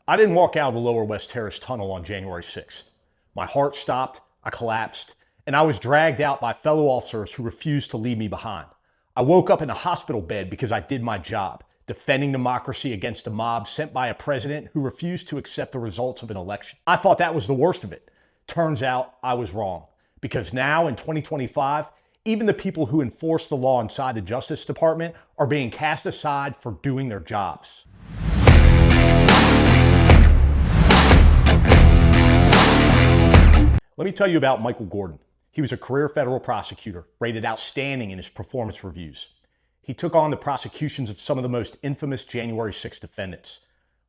I didn't walk out of the Lower West Terrace tunnel on January 6th. My heart stopped, I collapsed, and I was dragged out by fellow officers who refused to leave me behind. I woke up in a hospital bed because I did my job, defending democracy against a mob sent by a president who refused to accept the results of an election. I thought that was the worst of it. Turns out I was wrong, because now in 2025, even the people who enforce the law inside the Justice Department are being cast aside for doing their jobs. Let me tell you about Michael Gordon. He was a career federal prosecutor, rated outstanding in his performance reviews. He took on the prosecutions of some of the most infamous January 6 defendants,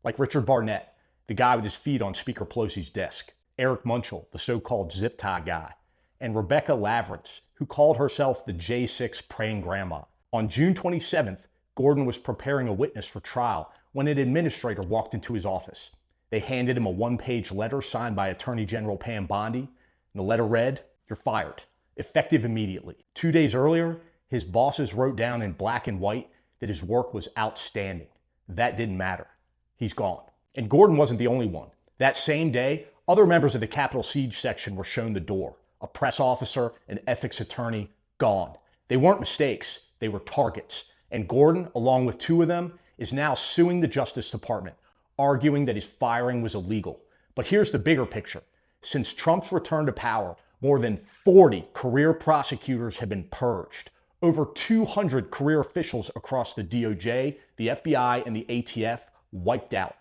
like Richard Barnett, the guy with his feet on Speaker Pelosi's desk, Eric Munchell, the so-called zip tie guy, and Rebecca Lavrance, who called herself the J6 praying grandma. On June 27th, Gordon was preparing a witness for trial when an administrator walked into his office. They handed him a one-page letter signed by Attorney General Pam Bondi. The letter read, "You're fired, effective immediately." 2 days earlier, his bosses wrote down in black and white that his work was outstanding. That didn't matter. He's gone. And Gordon wasn't the only one. That same day, other members of the Capitol Siege section were shown the door. A press officer, an ethics attorney, gone. They weren't mistakes, they were targets. And Gordon, along with two of them, is now suing the Justice Department, arguing that his firing was illegal. But here's the bigger picture. Since Trump's return to power, more than 40 career prosecutors have been purged. Over 200 career officials across the DOJ, the FBI, and the ATF wiped out.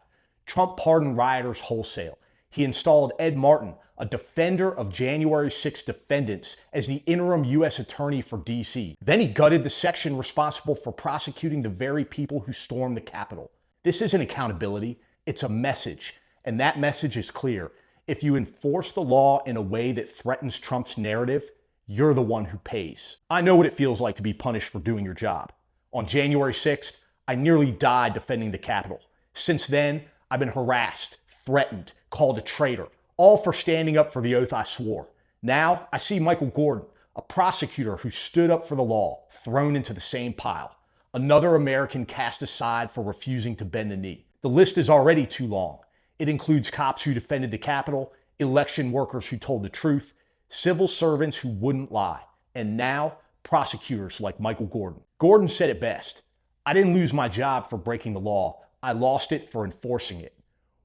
Trump pardoned rioters wholesale. He installed Ed Martin, a defender of January 6 defendants, as the interim U.S. attorney for D.C. Then he gutted the section responsible for prosecuting the very people who stormed the Capitol. This isn't accountability, it's a message. And that message is clear. If you enforce the law in a way that threatens Trump's narrative, you're the one who pays. I know what it feels like to be punished for doing your job. On January 6th, I nearly died defending the Capitol. Since then, I've been harassed, threatened, called a traitor, all for standing up for the oath I swore. Now, I see Michael Gordon, a prosecutor who stood up for the law, thrown into the same pile. Another American cast aside for refusing to bend the knee. The list is already too long. It includes cops who defended the Capitol, election workers who told the truth, civil servants who wouldn't lie, and now prosecutors like Michael Gordon. Gordon said it best. "I didn't lose my job for breaking the law. I lost it for enforcing it."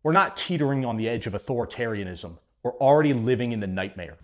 We're not teetering on the edge of authoritarianism. We're already living in the nightmare.